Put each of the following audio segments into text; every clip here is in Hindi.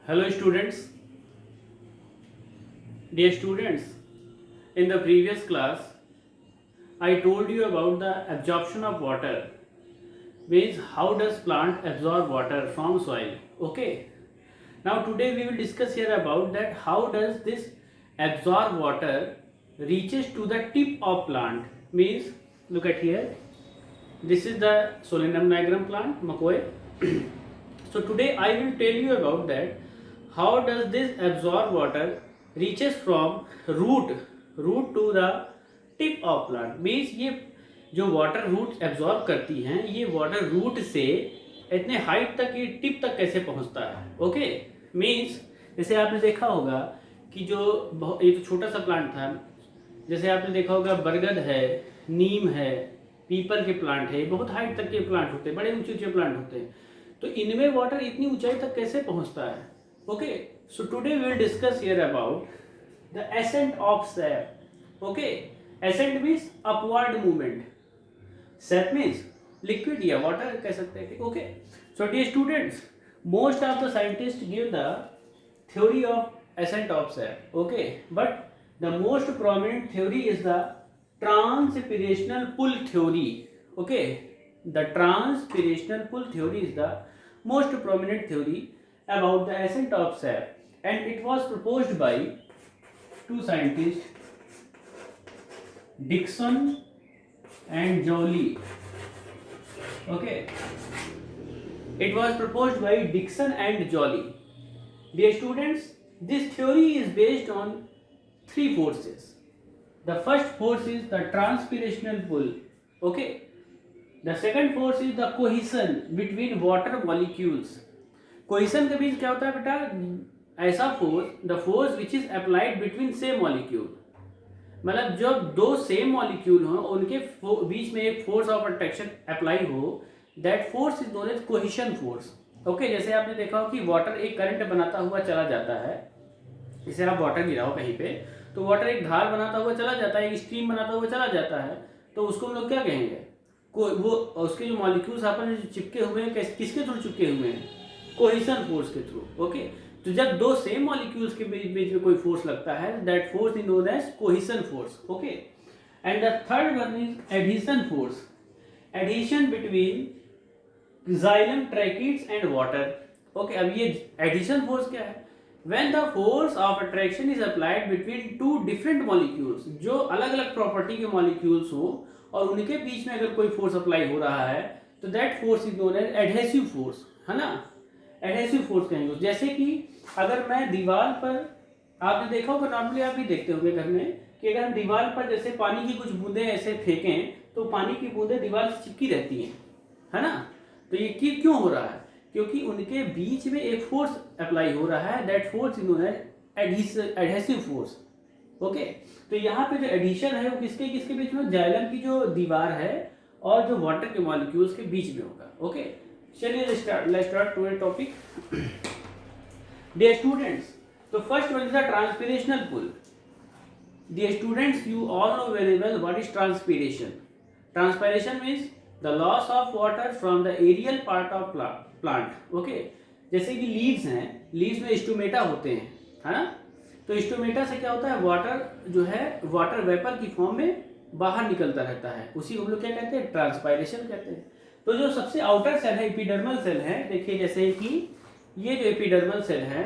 Hello students. Dear students, in the previous class I told you about the absorption of water, means how does plant absorb water from soil. Okay. Now today we will discuss here about that how does this absorb water reaches to the tip of plant. Means look at here. This is the Solanum nigrum plant, Macoy. So today I will tell you about that how does this absorb water reaches from root to the tip of plant. Means ये जो वाटर रूट एब्जॉर्ब करती हैं ये वाटर रूट से इतने हाइट तक ये टिप तक कैसे पहुंचता है. ओके. मीन्स जैसे आपने देखा होगा कि जो ये तो छोटा सा प्लांट था, जैसे आपने देखा होगा बरगद है, नीम है, पीपल के प्लांट है, बहुत हाइट तक के प्लांट होते हैं, बड़े ऊंचे ऊंचे प्लांट होते हैं. तो इनमें वाटर इतनी ऊंचाई तक कैसे पहुंचता है. Okay. So today we will discuss here about the ascent of sap. Okay. Ascent means upward movement, sap means liquid या वाटर कह सकते हैं. Okay. So dear students, most of the scientist give the theory of ascent of sap. Okay, but the most prominent theory is the transpirational pull theory. Okay, the transpirational pull theory is the most prominent theory about the ascent of sap, and it was proposed by two scientists, Dickson and Joule. Okay, it was proposed by Dickson and Joule. Dear students, this theory is based on three forces. The first force is the transpirational pull. Okay. The second force is the cohesion between water molecules. Cohesion के बीच क्या होता है बेटा? ऐसा force, the force which is applied between same molecule. मतलब जब दो सेम मॉलिक्यूल हो उनके बीच में एक फोर्स ऑफ अट्रैक्शन अप्लाई हो, that force is known as cohesion force. Okay. जैसे आपने देखा हो कि वाटर एक करंट बनाता हुआ चला जाता है, जैसे आप वाटर गिराओ कहीं पे तो वाटर एक धार बनाता हुआ चला जाता है, एक स्ट्रीम बनाता हुआ चला जाता है, तो उसको हम लोग क्या कहेंगे? वो उसके जो मॉलिक्यूल्स आपस में चिपके हुए हैं किसके थ्रू चिपके हुए हैं? कोहेशन फोर्स के थ्रू. ओके. तो जब दो सेम मॉलिक्यूल्स के बीच में कोई फोर्स लगता है, that force is known as cohesion force. Okay. And the third one is adhesion force. Adhesion between xylem tracheids and water. Okay. अब ये एडिशन फोर्स क्या है? When the force of attraction is applied between two different molecules, जो अलग अलग प्रॉपर्टी के मॉलिक्यूल्स हो और उनके बीच में अगर कोई फोर्स अप्लाई हो रहा है तो that force is known as adhesive force. है ना? एडहेसिव फोर्स कहेंगे. जैसे कि अगर मैं दीवार पर, आपने देखा होगा, नॉर्मली आप भी देखते होंगे घर में कि अगर हम दीवार पर जैसे पानी की कुछ बूंदें ऐसे फेंकें तो पानी की बूंदें दीवार से चिपकी रहती हैं. है ना? तो ये क्यों हो रहा है? क्योंकि उनके बीच में एक फोर्स अप्लाई हो रहा है, that force is known as adhesive force. Okay. तो यहाँ पे जो एडिशन है वो किसके किसके बीच में? जाइलम की जो दीवार है और जो वाटर के मॉलिक्यूल्स के बीच में होगा. ओके. चलिए let's start today topic. Dear students, तो first one is the transpirational pull. Dear students, you all know very well what is transpiration. Transpiration means the loss of water from the aerial part of plant. Okay. जैसे कि लीव्स हैं, लीव्स में स्टोमेटा होते हैं, है ना? तो स्टोमेटा से क्या होता है? वाटर जो है वाटर वेपर की फॉर्म में बाहर निकलता रहता है, उसी को हम लोग क्या कहते हैं? ट्रांसपायरेशन कहते हैं. तो जो सबसे आउटर सेल है, एपिडर्मल सेल है, देखिए जैसे कि ये जो एपिडर्मल सेल है,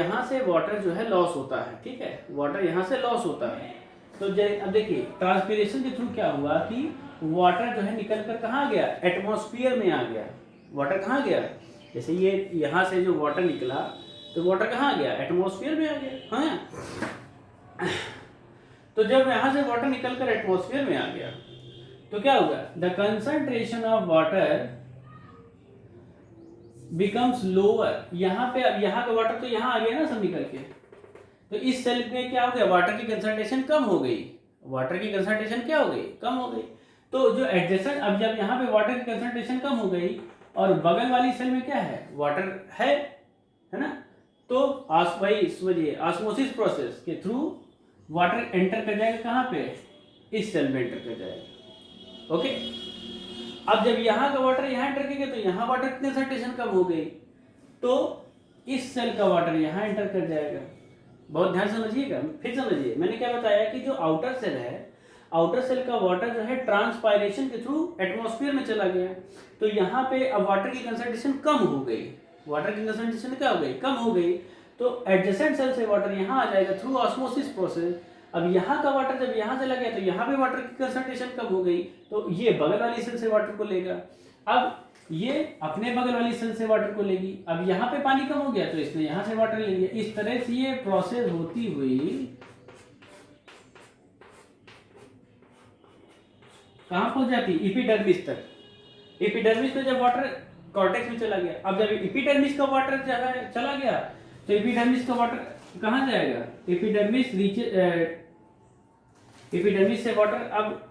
यहाँ से वाटर जो है लॉस होता है. ठीक है, वाटर यहाँ से लॉस होता है. तो अब देखिए ट्रांसपिरेशन के थ्रू क्या हुआ कि वाटर जो है निकल कर कहाँ गया? एटमॉस्फेयर में आ गया. वाटर कहाँ गया? जैसे ये यहाँ से जो वाटर निकला तो वाटर कहाँ गया? एटमॉस्फेयर में आ गया. हाँ. तो जब यहाँ से वाटर निकल कर एटमॉस्फेयर में आ गया तो क्या होगा? The concentration of water becomes lower. यहाँ पे अब यहाँ का वाटर तो यहाँ आ गया ना सब निकल के, तो इस सेल में क्या हो गया? वाटर की कंसंट्रेशन कम हो गई. वाटर की कंसंट्रेशन क्या हो गई? कम हो गई. तो जो एडजेसेंट, अब जब यहाँ पे वाटर की कंसंट्रेशन कम हो गई और बगल वाली सेल में क्या है? वाटर है ना? तो वही ऑस्मोसिस प्रोसेस के थ्रू वाटर एंटर कर जाएगा. कहाँ पे? इस सेल में एंटर कर जाएगा. ओके. अब जब यहाँ का वाटर यहाँ एंटर करेगा तो यहाँ वाटर की कंसंट्रेशन कम हो गई, तो इस सेल का वाटर यहाँ एंटर कर जाएगा। बहुत ध्यान समझिएगा, फिर समझिए मैंने क्या बताया कि जो आउटर सेल है, आउटर सेल का वाटर जो है ट्रांसपायरेशन के थ्रू एटमॉस्फेयर में चला गया, तो यहाँ पे अब वाटर की कंसंट्रेशन कम हो गई। वाटर की कंसंट्रेशन क्या हो गई? कम हो गई। तो एडजेसेंट सेल से वाटर यहाँ आ जाएगा थ्रू ऑस्मोसिस प्रोसेस। अब यहाँ का वाटर जब यहाँ चला गया तो यहाँ पे वाटर की कंसंट्रेशन कम हो गई, तो ये बगल वाली सेल से वाटर को लेगा। अब ये अपने बगल वाली सेल से वाटर को लेगी। अब यहाँ पे पानी कम हो गया तो इसने यहाँ से वाटर ले लिया। इस तरह से ये प्रोसेस होती हुई कहाँ पहुंच जाती? एपिडर्मिस तक। एपिडर्मिस में जब वाटर कॉर्टेक्स में चला गया, अब जब एपिडर्मिस का वाटर चला गया तो एपिडर्मिस का वाटर कहाँ जाएगा? एपिडर्मिस से वाटर अब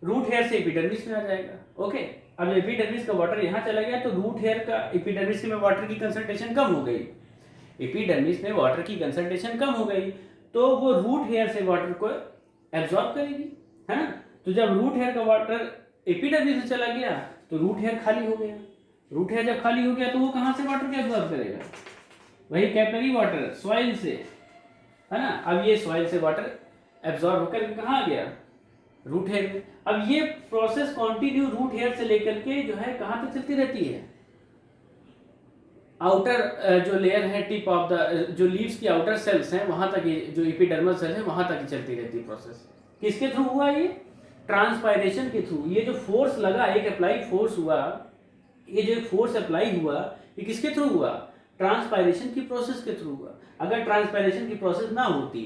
रूट हेयर से एपिडर्मिस में आ जाएगा। ओके, अब एपिडर्मिस का वाटर यहाँ चला गया तो रूट हेयर का एपिडर्मिस में वाटर की कंसंट्रेशन कम हो गई। एपिडर्मिस में वाटर की कंसंट्रेशन कम हो गई तो वो रूट हेयर से वाटर को एब्जॉर्ब करेगी, है ना। तो जब रूट हेयर का वाटर एपिडर्मिस में चला गया तो रूट हेयर खाली हो गया। रूट हेयर जब खाली हो गया तो वो कहाँ से वाटर को एब्जॉर्ब करेगा? वही कैपिलरी वाटर, सॉइल से, है ना। अब ये सॉइल से वाटर एब्जॉर्ब होकर कहाँ आ गया? रूट हेयर में। अब ये प्रोसेस कंटिन्यू रूट हेयर से लेकर के जो है कहाँ तक चलती रहती है? आउटर जो लेयर है टिप ऑफ द जो लीव्स की आउटर सेल्स हैं वहां तक, ये जो एपिडर्मल सेल है वहां तक ही चलती रहती है प्रोसेस। किसके थ्रू हुआ ये? ट्रांसपायरेशन के थ्रू। ये जो फोर्स लगा, एक अप्लाइड फोर्स हुआ, ये जो फोर्स अप्लाई हुआ ये किसके थ्रू हुआ? ट्रांसपायरेशन की प्रोसेस के थ्रू हुआ। अगर ट्रांसपायरेशन की प्रोसेस ना होती,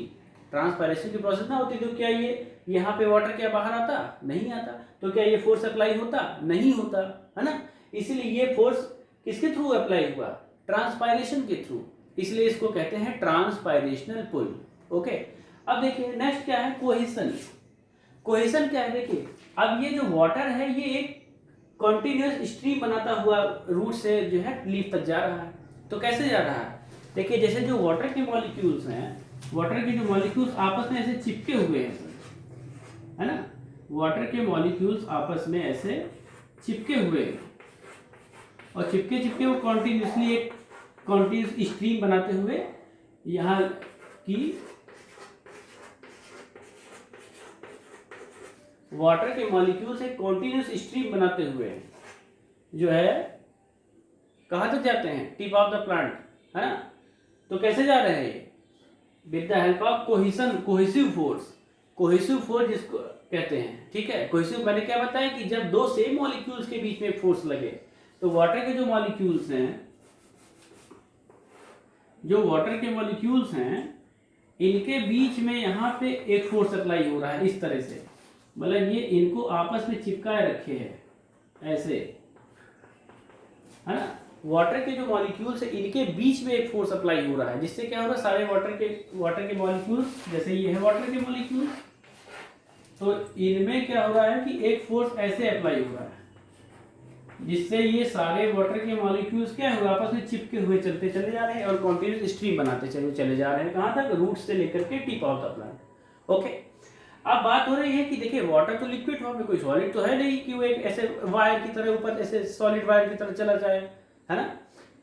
ट्रांसपायरेशन की प्रोसेस ना होती तो क्या ये यहाँ पे वाटर क्या बाहर आता? नहीं आता। तो क्या ये फोर्स अप्लाई होता? नहीं होता, है ना। इसलिए ये फोर्स किसके थ्रू अप्लाई हुआ? ट्रांसपायरेशन के थ्रू। इसलिए इसको कहते हैं ट्रांसपायरेशनल पुल। ओके, अब देखिए नेक्स्ट क्या है? कोहेसन। कोहेसन क्या है? देखिए अब ये जो वाटर है ये एक कंटिन्यूअस स्ट्रीम बनाता हुआ रूट से जो है लीफ तक जा रहा है। तो कैसे जा रहा है? देखिए जैसे जो वाटर के मॉलिक्यूल्स हैं, वाटर के जो मॉलिक्यूल्स आपस में ऐसे चिपके हुए हैं, है ना। वाटर के मॉलिक्यूल्स आपस में ऐसे चिपके हुए हैं और चिपके चिपके वो कॉन्टिन्यूसली एक कॉन्टिन्यूस स्ट्रीम बनाते हुए यहाँ की वाटर के मॉलिक्यूल्स एक कॉन्टिन्यूस स्ट्रीम बनाते हुए जो है कहाँ तक जाते हैं? टिप ऑफ द प्लांट, है ना। तो कैसे जा रहे हैं ये? With the help of cohesion, cohesive force. Cohesive force जिसको कहते हैं, ठीक है। कोहेसिव मैंने क्या बताया कि जब दो सेम मॉलिक्यूल्स के बीच में फोर्स लगे तो वाटर के जो मॉलिक्यूल्स हैं, जो वाटर के मॉलिक्यूल्स हैं इनके बीच में यहाँ पे एक फोर्स अप्लाई हो रहा है इस तरह से। मतलब ये इनको आपस में चिपकाए रखे हैं ऐसे, है ना। वाटर के जो मॉलिक्यूल्स है इनके बीच में एक फोर्स अप्लाई हो रहा है, जिससे क्या हो रहा है? सारे वाटर के मॉलिक्यूल्स, जैसे ये है वाटर के मॉलिक्यूल्स, तो इनमें क्या हो रहा है कि एक फोर्स ऐसे अप्लाई हो रहा है जिससे ये सारे वाटर के मॉलिक्यूल्स क्या है? आपस में चिपके हुए चलते चले जा रहे हैं और कॉन्टिन्यूस स्ट्रीम बनाते चले जा रहे हैं। कहाँ तक? रूट से लेकर के tip of the plant. Okay, अब बात हो रही है कि देखिए वाटर तो लिक्विड फॉर्म में, कोई सॉलिड तो है नहीं कि वो एक ऐसे वायर की तरह ऊपर ऐसे सॉलिड वायर की तरह चला जाए, है ना।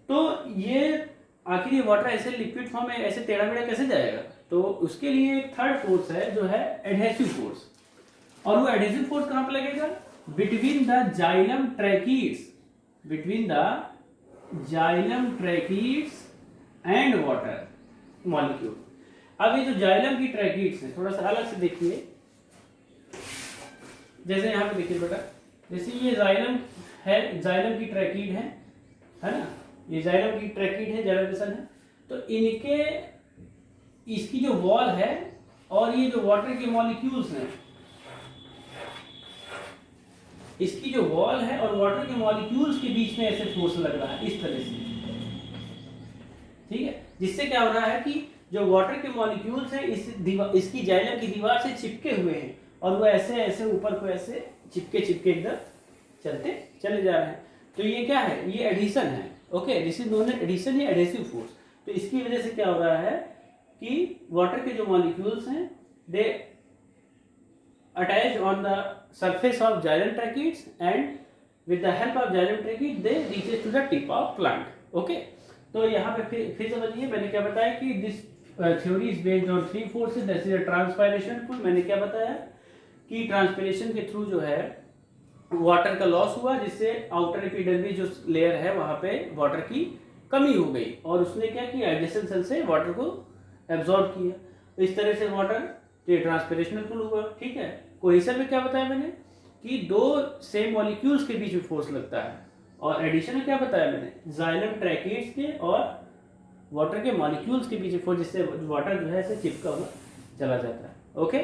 तो ये आखिर ये वाटर ऐसे लिक्विड फॉर्म में ऐसे टेढ़ा मेढ़ा कैसे जाएगा? तो उसके लिए एक थर्ड फोर्स है जो है एडहेसिव फोर्स। और वो एडहेसिव फोर्स कहाँ पे लगेगा? Between the xylem tracheids, between the xylem tracheids and water molecule. अब ये जो जाइलम की ट्रैकीड्स है थोड़ा सा अलग से देखिए। जैसे यहाँ पे देखिए बेटा, जैसे ये जाइलम है, जाइलम की ट्रैकीड है ना। ये जाइलम की ट्रैकीड है, जाइलम वेसल है। तो इनके इसकी जो वॉल है और ये जो वाटर के मॉलिक्यूल्स हैं, इसकी जो वॉल है और वाटर के मॉलिक्यूल्स के बीच में ऐसे फोर्स लग रहा है इस तरह से, ठीक है। जिससे क्या हो रहा है कि जो वाटर के मॉलिक्यूल्स हैं इसकी जाइलम की दीवार से चिपके हुए हैं और वो ऐसे ऐसे ऊपर को ऐसे चिपके चिपके एकदम चलते चले जा रहे हैं। तो ये क्या है? ये एडिशन है। Okay, this is known as adhesion या एडहेसिव फोर्स। तो इसकी वजह से क्या हो रहा है कि वाटर के जो मॉलिक्यूल्स हैं दे attach on the surface of xylem tracheids and with the help of xylem tracheids they reaches to the tip of plant. Okay, तो यहाँ पे फिर समझिए मैंने क्या बताया कि this theory is based on three forces, that is transpiration. मैंने क्या बताया कि ट्रांसपिरेशन के थ्रू जो है वाटर का लॉस हुआ, जिससे आउटर एपिडर्मिस जो लेयर है वहां पे वाटर की कमी हो गई, और उसने क्या किया, एडजेसेंट सेल से वाटर को एब्जॉर्ब किया। तो इस तरह से वाटर ये ट्रांसपिरेशनल पुल हुआ। ठीक है, कोहेशन में क्या बताया मैंने कि दो सेम मॉलिक्यूल्स के बीच में फोर्स लगता है, और एडिशन में क्या बताया मैंने, जाइलम ट्रैकेट्स के और वाटर के मॉलिक्यूल्स के बीच में फोर्स, जिससे वाटर जो है ऐसे चिपका हुआ चला जाता है। ओके।